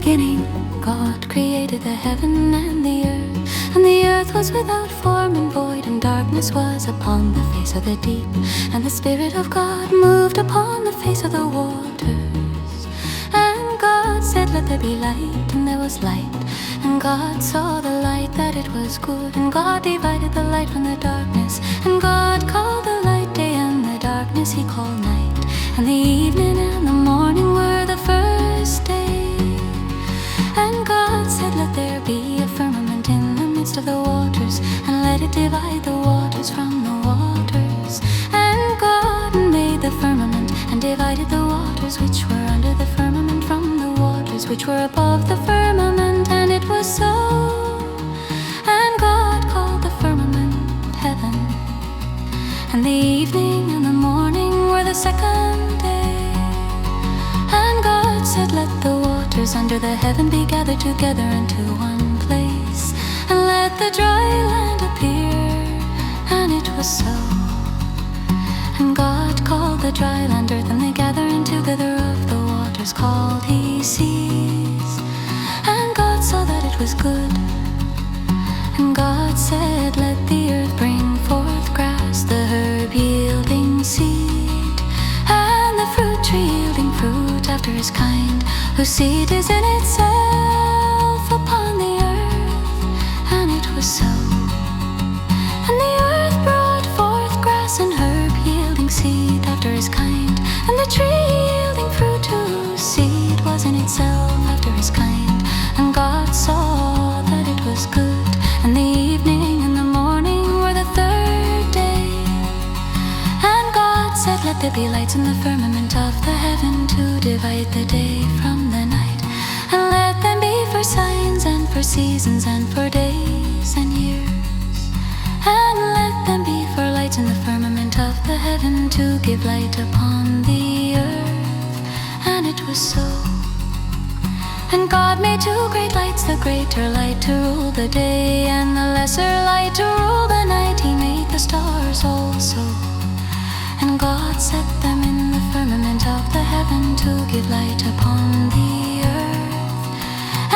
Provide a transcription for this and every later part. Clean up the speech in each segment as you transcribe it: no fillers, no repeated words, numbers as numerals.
beginning, God created the heaven and the earth was without form and void, and darkness was upon the face of the deep, and the Spirit of God moved upon the face of the waters. And God said, "Let there be light," and there was light. And God saw the light, that it was good, and God divided the light from the darkness. And God called the light day, and the darkness He called night. And the evening and the morning were the first day. And God said, "Let there be a firmament in the midst of the waters, and let it divide the waters from the waters." And God made the firmament, and divided the waters which were under the firmament from the waters which were above the firmament. And it was so. And God called the firmament heaven. And the evening and the morning were the second day. And God said, "Let the waters under the heaven be gathered together into one place, and let the dry land appear." And it was so. And God called the dry land earth, and the gathering together of the waters called He seas. And God saw that it was good. And God said, "Let the earth bring forth grass, the herb yielding seed, and the fruit tree yielding fruit after his kind, whose seed is in itself upon the earth." And it was so. And the earth brought forth grass and herb yielding seed after his kind, and the tree yielding fruit whose seed was in itself after his kind. And God saw that it was good. And the evening and the morning were the third day. And God said, "Let there be lights in the firmament of the heaven to divide the day from the night, and let them be for signs and for seasons and for days and years. And let them be for lights in the firmament of the heaven to give light upon the earth." And it was so. And God made two great lights, the greater light to rule the day, and the lesser light to rule the night. He made the stars also. And God set them in the firmament of the heaven to give light upon the earth,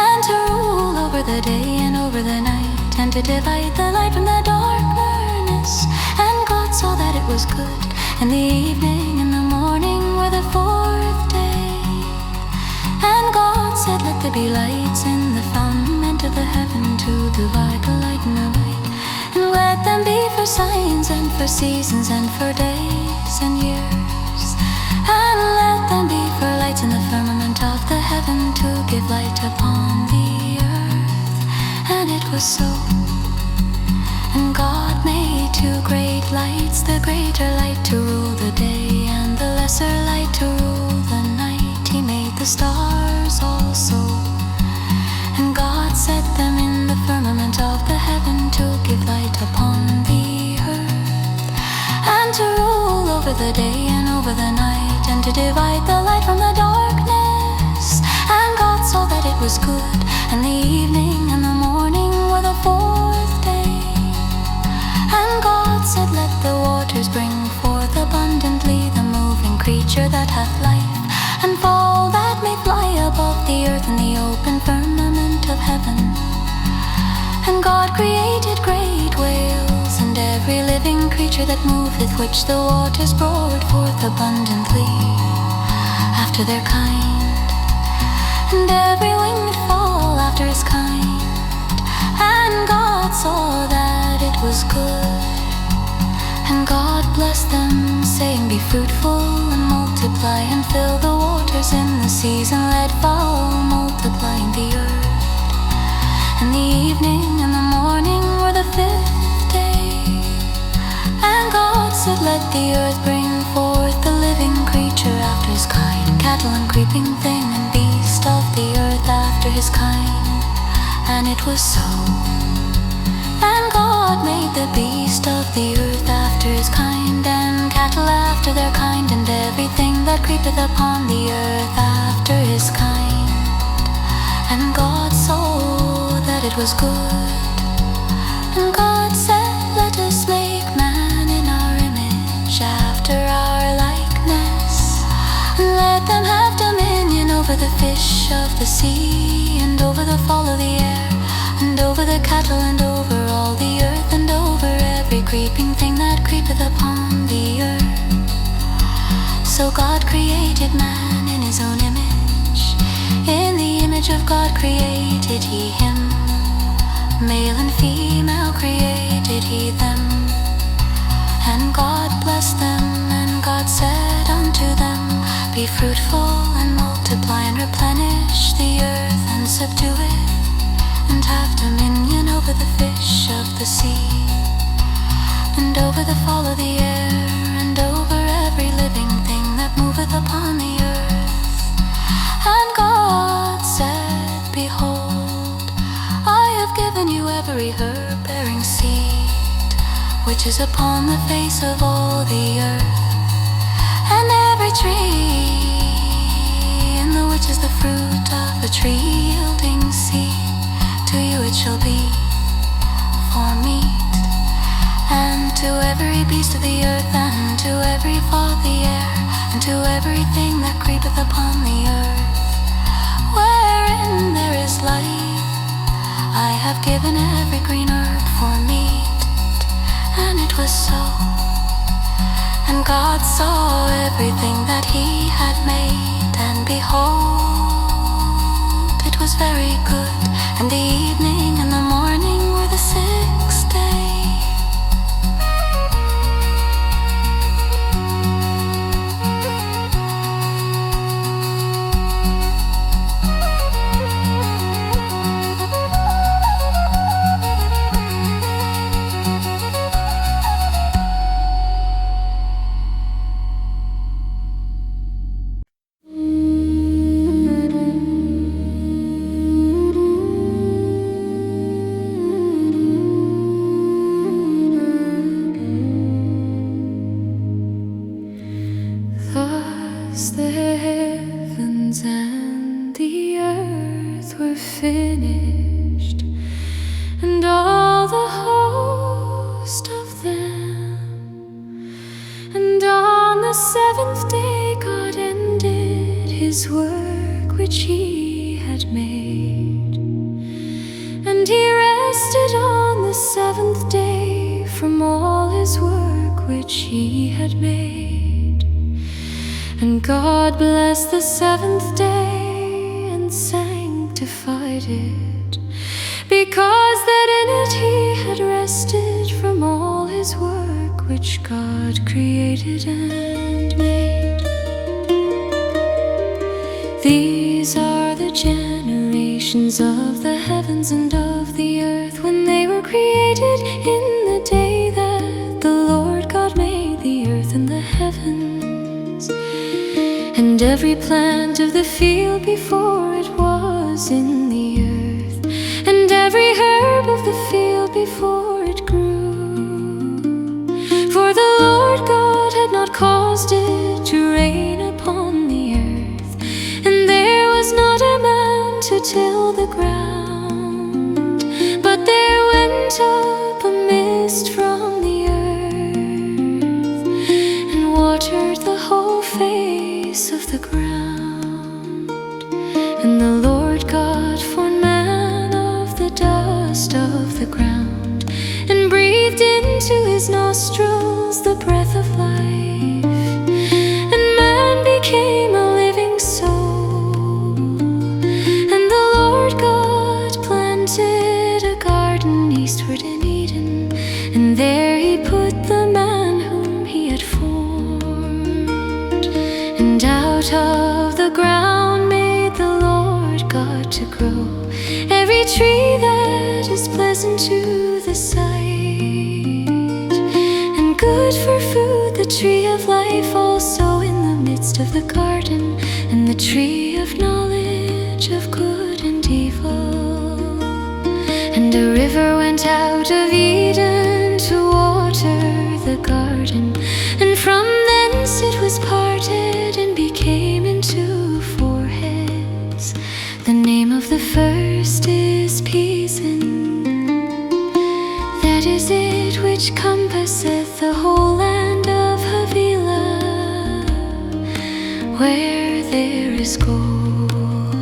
and to rule over the day and over the night, and to divide the light from the darkness. And God saw that it was good. And the evening and the morning were the fourth day. And God said, "Let there be lights in the firmament of the heaven to divide the light and the night, and let them be for signs and for seasons and for days and years. And let them be for lights in the firmament of the heaven to give light upon the earth." And it was so. And God made two great lights, the greater light to rule the day, and the lesser light to rule the night. He made the stars also. And God set them in the firmament of the heaven to give light upon the earth, and to rule over the day and over the night, and to divide the light from the darkness. And God saw that it was good. And the evening and the morning were the fourth day. And God said, "Let the waters bring forth abundantly the moving creature that hath life, and fall that may fly above the earth in the open firmament of heaven." And God created great whales, and every living creature that moveth, which the waters brought forth abundantly after their kind, and every winged fowl after his kind. And God saw that it was good. And God blessed them, saying, "Be fruitful and multiply, and fill the waters in the seas, and let fowl multiply in the earth." And the evening and the morning were the fifth day. And God said, "Let the earth bring forth the living creature after his kind, cattle and creeping thing, and beast of the earth after his kind." And it was so. And God made the beast of the earth after his kind, and cattle after their kind, and everything that creepeth upon the earth after his kind. And God saw that it was good. And God said, "Let us make man in our image, after our likeness, and let them have dominion over the fish of the sea, and over the fall of the air, and over the cattle, and over all the earth, and over every creeping thing that creepeth upon the earth. So God created man in his own image. In the image of God created he him. Male and female created he them. And God blessed them, and God said unto them, Be fruitful and multiply and replenish the earth and subdue it, and have dominion over the fish of the sea, and over the fowl of the air, and over every living thing that moveth upon the earth. And God said, Behold, I have given you every herb bearing seed, which is upon the face of all the earth, and every tree in the which is the fruit of a tree yielding seed. To you it shall be for meat, and to every beast of the earth, and to every fowl of the air, and to everything that creepeth upon the earth, wherein there is life, I have given every green herb for meat. And it was so. And God saw everything that he had made, and behold, it was very good. And the evening and the morning were the sixth day. The heavens and the earth were finished, and all the host of them. And on the seventh day God ended his work which he had made, and he rested on the seventh day from all his work which he had made. And God blessed the seventh day and sanctified it, because that in it he had rested from all his work which God created and made. These are the generations of the heavens and of the earth when they were created in the day that the Lord God made the earth and the heavens, and every plant of the field before it was in the earth, and every herb of the field before it grew. For the Lord God had not caused it to rain upon the earth, and there was not a man to till the ground. But there went up a mist from the earth, and watered the whole face of the ground. And the Lord God formed man of the dust of the ground, and breathed into his nostrils the breath of life, and man became a living soul. And the Lord God planted a garden eastward in Eden, and there he put the man whom he had formed. And out of the ground made the Lord God to grow every tree that is pleasant to the sight, and good for food, the tree of life also in the midst of the garden, and the tree of knowledge of good and evil. And a river went out of Eden to water the garden, and from thence it was parted and became into four heads. The name of the first is Pison, that is it which compasseth the whole land of Havilah, where there is gold.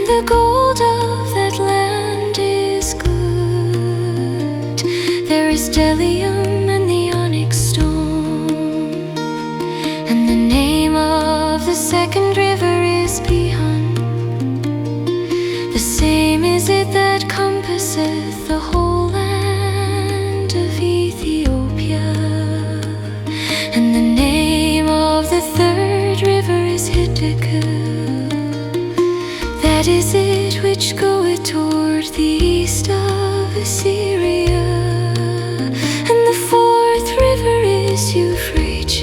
and the gold of that land is good. There is bdellium and the onyx stone, and the name of the second river is Pihon. The same is it that compasseth the whole land of Ethiopia. And the name of the third river is Hiddekel. That is it which goeth toward the east of Assyria. And the fourth river is Euphrates.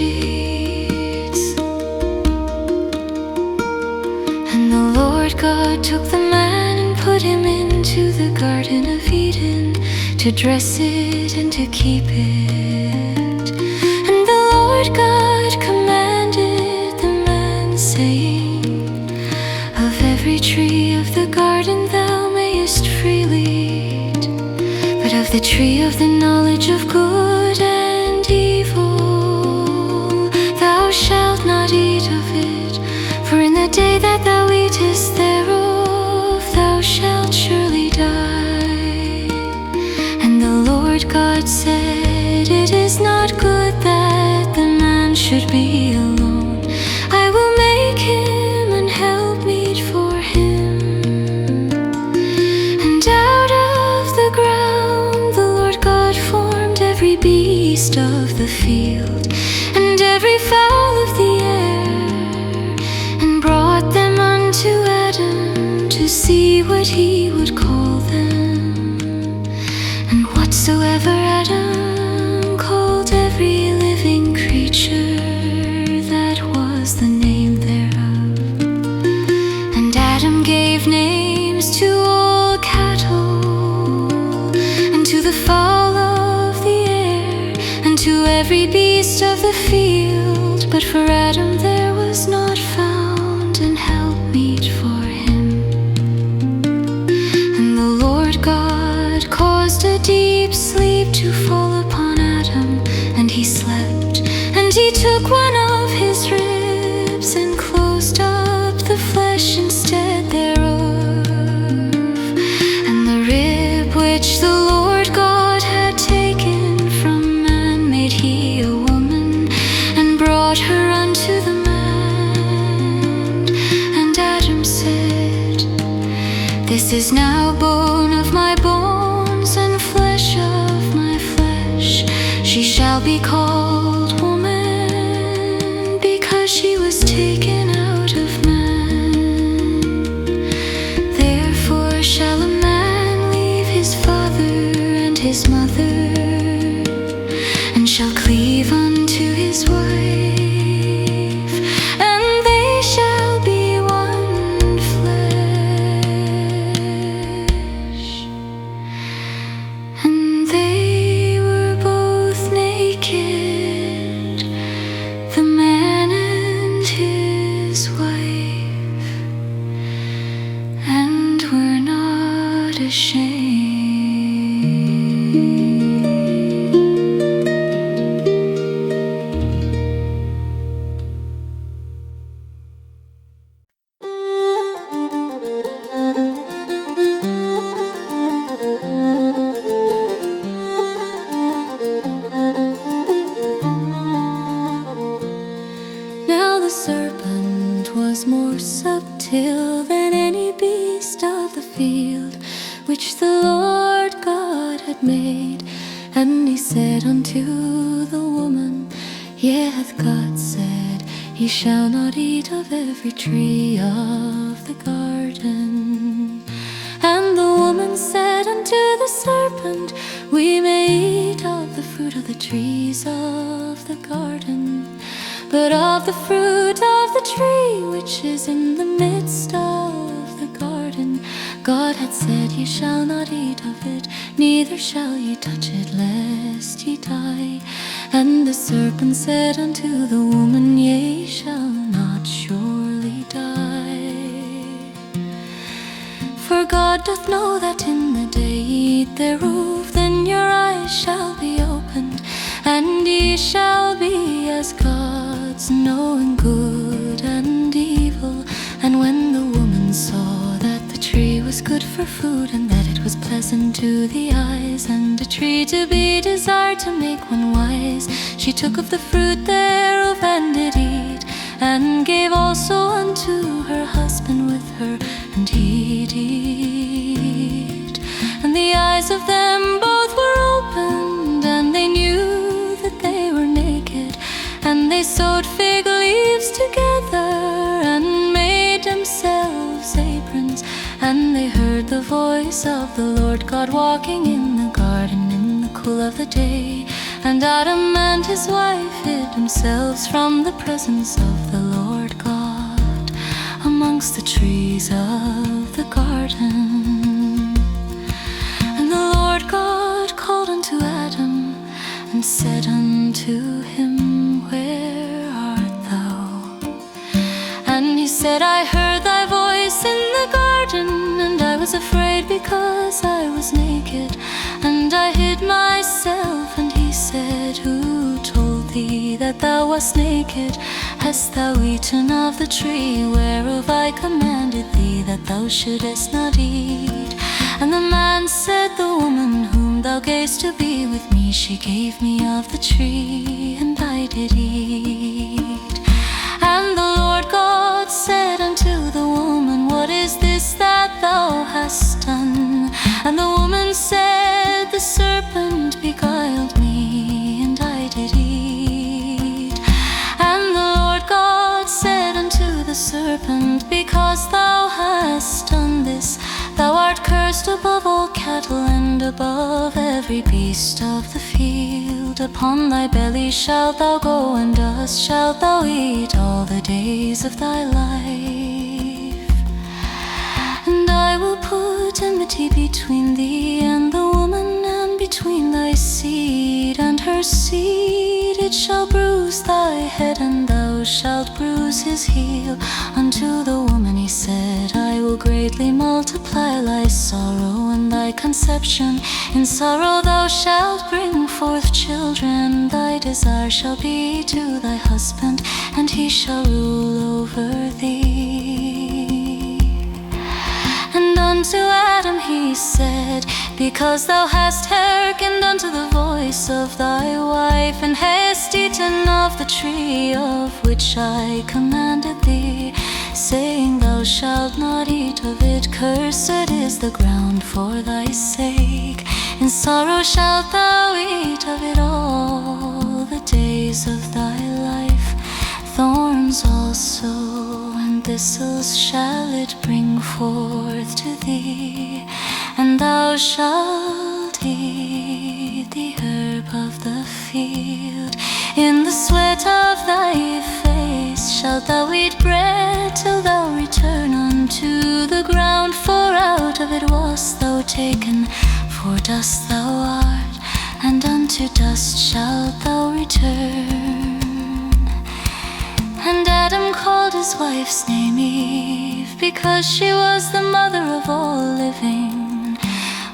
And the Lord God took the man and put him into the Garden of Eden, to dress it and to keep it. And the Lord God commanded the man, saying, of every tree of the garden thou mayest freely eat, but of the tree of the knowledge of good and evil thou shalt not eat of it. For in the day that thou eatest thereof thou shalt surely die. And the Lord God said, it is not good that the man should be alone. I will make him an helpmeet for him. And out of the ground the Lord God formed every beast of the field and every fowl of the air, and brought them unto Adam to see what he would call them. And whatsoever Adam called every living creature, that was the name thereof. And Adam gave names to all cattle, and to the fowl of the air, and to every beast of the field. But for Adam there was not found an helpmeet for him. And the Lord God caused a deep sleep to fall upon Adam, and he slept. And he took one of his ribs and closed up the flesh instead thereof. And the rib which the Lord God had taken from man made he a woman, and brought her unto the man. And Adam said, this is now bone of my bones and flesh of my flesh. She shall be called woman, because she was taken out of man. Therefore shall a man leave his father and his mother, and shall cleave unto his wife, and they shall be one flesh. And they were both naked, the man and his wife, and were not ashamed. Now the serpent was more subtle than any beast of the field which the Lord God had made. And he said unto the woman, yea, hath God said, ye shall not eat of every tree of the garden? And the woman said unto the serpent, we may eat of the fruit of the trees of the garden, but of the fruit of the tree which is in the midst of the garden, God hath said, ye shall not eat of it, neither shall ye touch it, lest ye die. And the serpent said unto the woman, ye shall not surely die. For God doth know that in the day ye eat thereof, then your eyes shall be opened, and ye shall be as gods, knowing good and evil. And when the woman saw that the for food, and that it was pleasant to the eyes, and a tree to be desired to make one wise. She took of the fruit thereof and did eat, and gave also unto her husband with her, and he did eat. And the eyes of them both were opened, and they knew that they were naked. And they sewed fig leaves together, and made themselves aprons. And they heard the voice of the Lord God walking in the garden in the cool of the day. And Adam and his wife hid themselves from the presence of the Lord God amongst the trees of the garden. And the Lord God called unto Adam, and said unto him, Where art thou? And he said, I heard thy voice in the garden, and I was afraid because I was naked, and I hid myself. And he said, Who told thee that thou wast naked? Hast thou eaten of the tree whereof I commanded thee that thou shouldest not eat? And the man said, The woman whom thou gavest to be with me, she gave me of the tree, and I did eat. And the Lord God said unto the woman, What is this that thou hast done? And the woman said, The serpent beguiled me, and I did eat. And the Lord God said unto the serpent, Because thou hast done this, thou art cursed above all cattle, and above every beast of the field. Upon thy belly shalt thou go, and dust shalt thou eat all the days of thy life. And I will put enmity between thee and the woman, and between thy seed and her seed. It shall bruise thy head, and thou shalt bruise his heel. Unto the woman he said, I will greatly multiply thy sorrow and thy conception. In sorrow thou shalt bring forth children. Thy desire shall be to thy husband, and he shall rule over thee. And unto Adam he said, Because thou hast hearkened unto the voice of thy wife, and hast eaten of the tree of which I commanded thee, saying, Thou shalt not eat of it, cursed is the ground for thy sake. In sorrow shalt thou eat of it all the days of thy life. Thorns also and thistles shall it bring forth to thee, and thou shalt eat the herb of the field. In the sweat of thy face shalt thou eat bread till thou return unto the ground, for out of it wast thou taken, for dust thou art, and unto dust shalt thou return. And Adam called his wife's name Eve, because she was the mother of all living.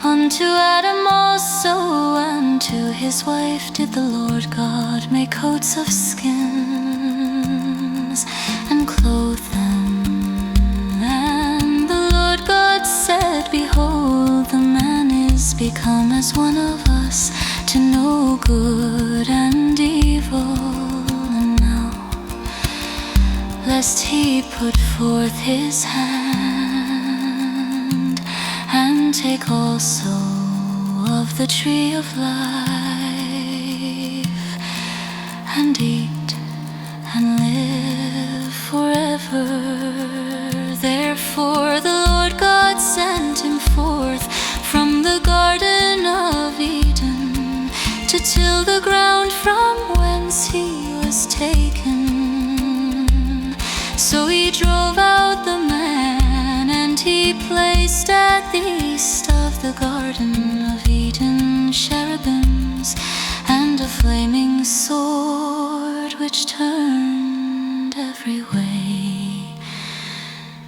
Unto Adam also and to his wife did the Lord God make coats of skins, and clothe them. And the Lord God said, Behold, the man is become as one of us, to know good and evil. Lest he put forth his hand, and take also of the tree of life, and eat and live forever. Therefore the Lord God sent him forth from the Garden of Eden, to till the ground from whence he was taken. So he drove out the man, and he placed at the east of the Garden of Eden cherubims, and a flaming sword which turned every way,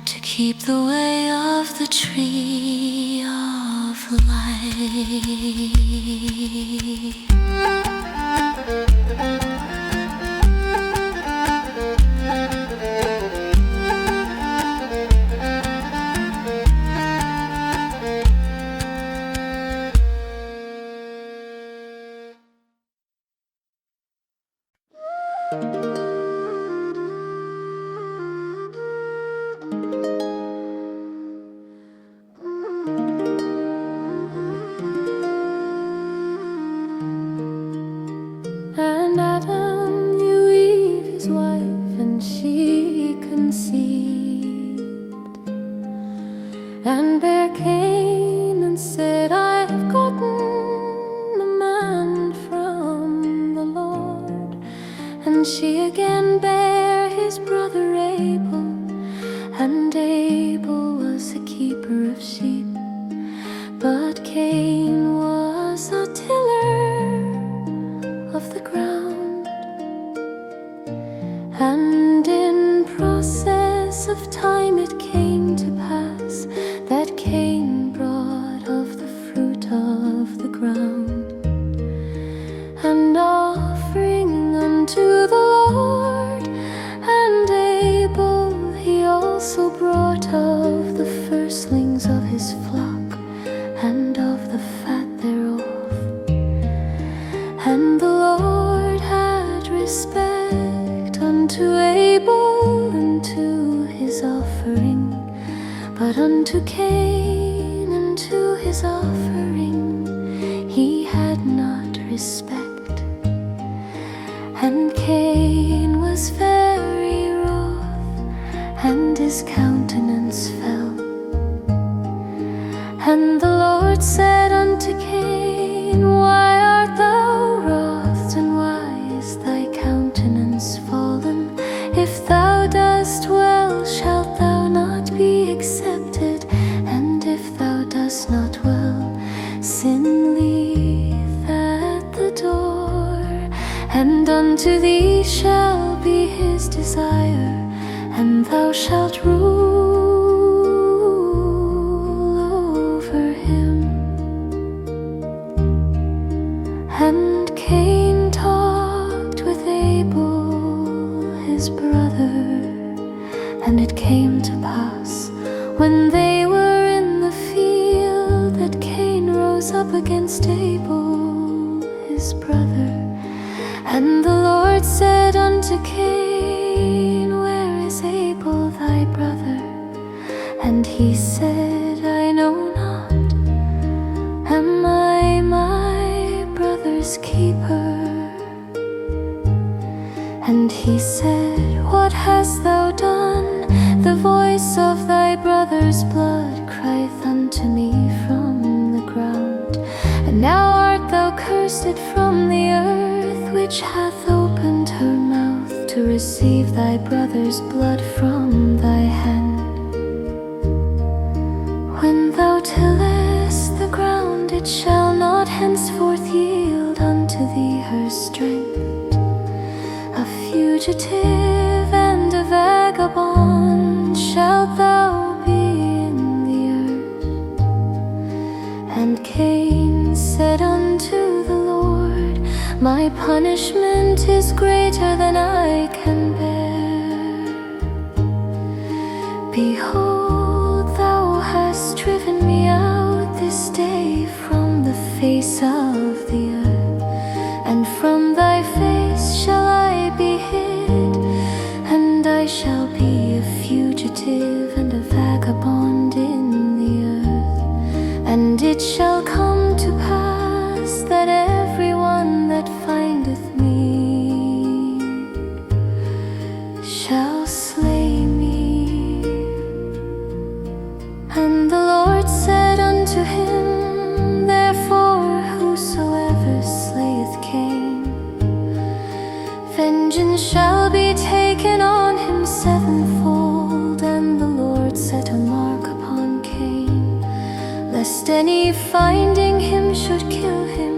to keep the way of the tree of life. And Adam knew Eve his wife, and she conceived, and bare Cain, and said, I have gotten a man from the Lord. And she again bare his brother Abel, and Abel was a keeper of sheep, but Cain was a tiller of the ground. And in process of time it came to pass that Cain brought of the fruit of the ground an offering unto the Lord. And Abel he also brought of the firstlings of his flock and of the fat thereof. And the Lord had respect unto Abel and to his offering, but unto Cain and to his offering he had not respect. And Cain was very wroth, and his countenance fell. And the Lord said unto Cain, Why art thou wroth, and why is thy countenance fallen? If thou dost well, shalt thou not be accepted, and if thou dost not well, sin lieth at the door. And unto thee shall be his desire, and thou shalt rule over him. And Cain talked with Abel his brother, and it came to pass, when they were in the field, that Cain rose up against Abel his brother. And the Lord said unto Cain, Where is Abel thy brother? And he said, I know not. Am I my brother's keeper? And he said, What hast thou done? The voice of thy brother's blood crieth unto me from the ground. And now art thou cursed from the earth, which hath opened her mouth to receive thy brother's blood from thy hand. When thou tillest the ground, it shall not henceforth yield unto thee her strength. A fugitive and a vagabond shalt thou be in the earth. And Cain said unto the Lord, My punishment is greater than I can bear. Behold, thou hast driven me out this day from the face of the earth, and from thy face shall I be hid, and I shall be a fugitive and a vagabond in the earth. And it shall come to pass that everyone that findeth me shall slay me. And the Lord said unto him, Therefore whosoever slayeth Cain, vengeance shall be taken on him sevenfold. And the Lord set a mark upon Cain, lest any finding him should kill him.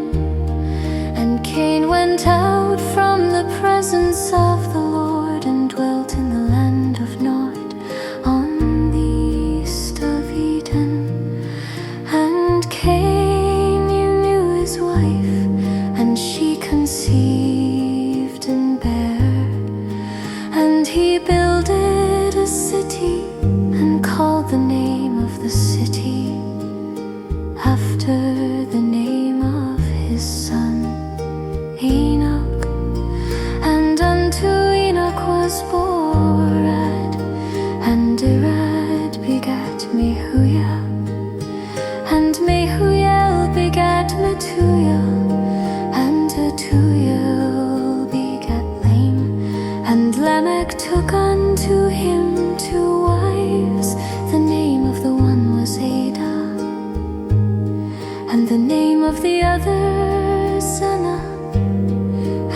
And Cain went out from the presence of the Lord, and dwelt in the land of Nod, on the east of Eden. And Cain knew his wife, and she conceived and bare. And he builded a city, and called the name of the city after the name of his son Enoch. And unto unto him 2 wives. The name of the one was Ada, and the name of the other Sana.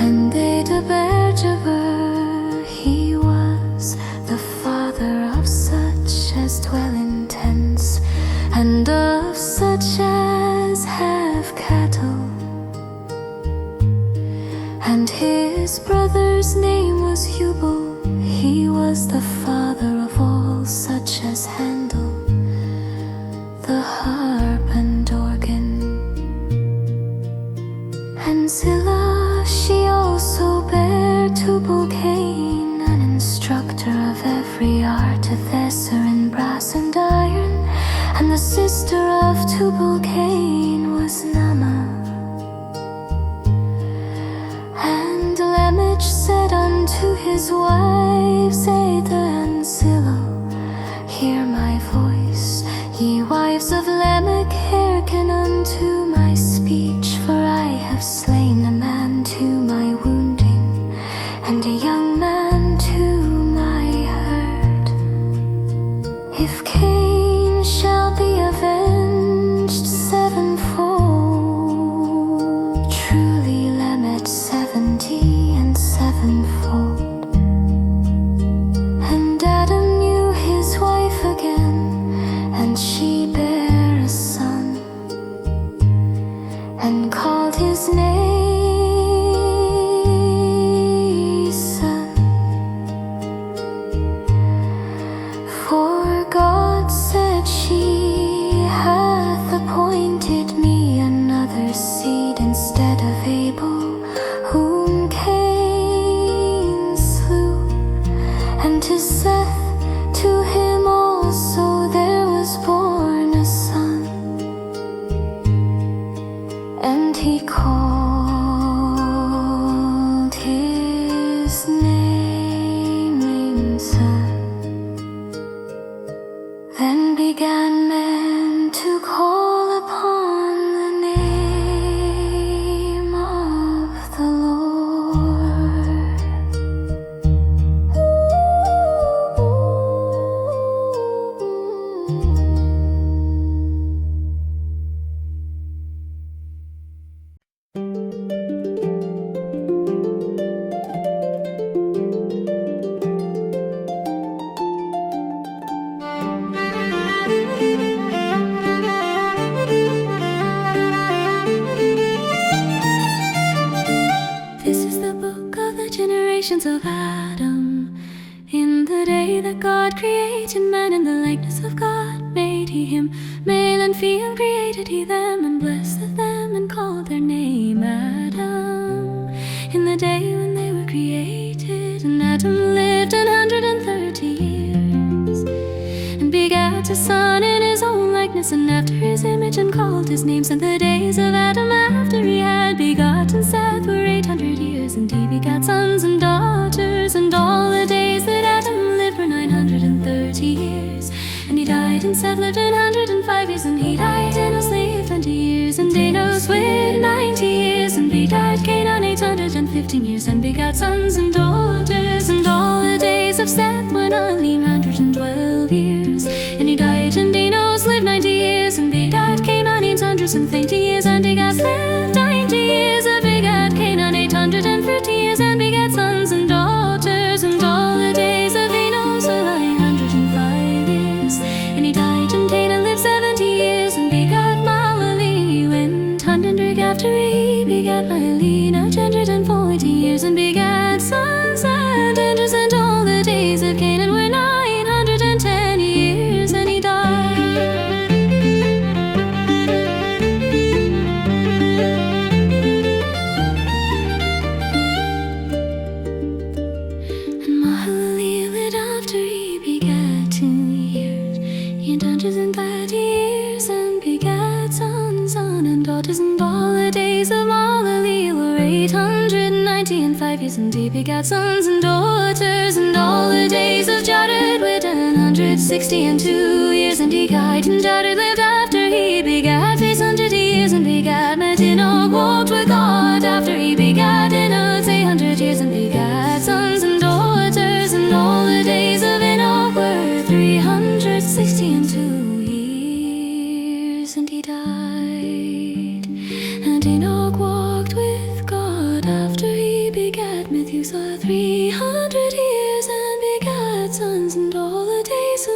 And Ada bare Jaber, he was the father of such as dwell in tents, and of such as have cattle. And his brother's name was Hubal, he was the father of all such as handle the harp and organ. And Zillah, she also bare Tubal-Cain, an instructor of every artificer in brass and iron. And the sister of Tubal-Cain was Naamah. And Lamech said unto his wives, Ada and Zillah, hear my voice. Ye wives of Lamech, hearken unto my speech. For I have slain a man to my wounding, and a young man to my hurt. If Cain shall be avenged 7-fold, truly Lamech 70 and 7-fold. And Adam knew his wife again, and she bare a son, and called his name Son. For God said, she hath appointed me another seed instead of Abel, whom Cain slew. And to Seth, to him also there was born a son, and he called his name Son. Then began men to call upon the name of the Lord. This is the book of the generations of Adam. In the day that God created man, in the likeness of God made he him. Male and female created he them, and blessed them, and called their name Adam. In the day when they were created, and Adam lived 130 years, and begat a son in his own likeness, and after his image, and called his name. And the days of Adam after he had begotten Seth were 800 years, and he begat sons and daughters. And all the days that Adam lived were 930 years, and he died. And Seth lived 105 years, and he died. Enos lived 20 years, and Enos lived 90 years, and begat Canaan 815 years, and begat sons and daughters. And all the days of Seth were 912 years, and he died. And Enos lived 90 years, and begat Canaan 830 years, and begat Seth 90 years, and begat Canaan 850 years, and begat sons and daughters. And all the days of Enos were 905 years, and he died. And Canaan lived 70 years, and begat Mahalalel. Went hunt and drink after he begat Mahalalel 940 years, and begat sons and daughters. And all the days of Canaan were 910 years, and he died. And Mahalalel lived after he begat 2 years, 830 years, and begat sons and daughters. And all the days of Mahalalel were 895 years, and he begat sons and daughters. And all the days of Jared were 162 years, and he died. And Jared lived after he begat 600 years, and begat Enoch walked with God after he begat Enoch 800 years, and begat sons and daughters. And all the days Methuselah 300 years and begat sons, and all the days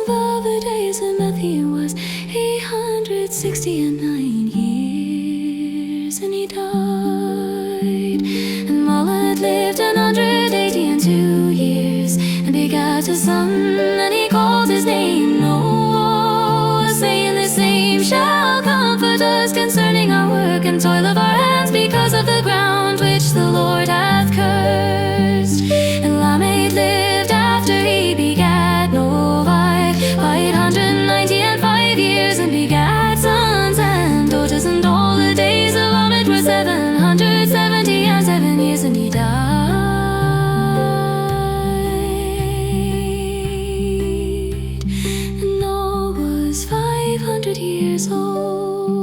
of Matthew was 869 years, and he died. And Mollet lived 182 years and begat a son, and he called his name Noah, saying, the same shall comfort us concerning our work and toil of our hands, because of the ground which the Lord hath cursed. And Lamech lived after he begat Noah 895 years, and begat sons and daughters, and all the days of Lamech were 777 years, and he died. And Noah was 500 years old.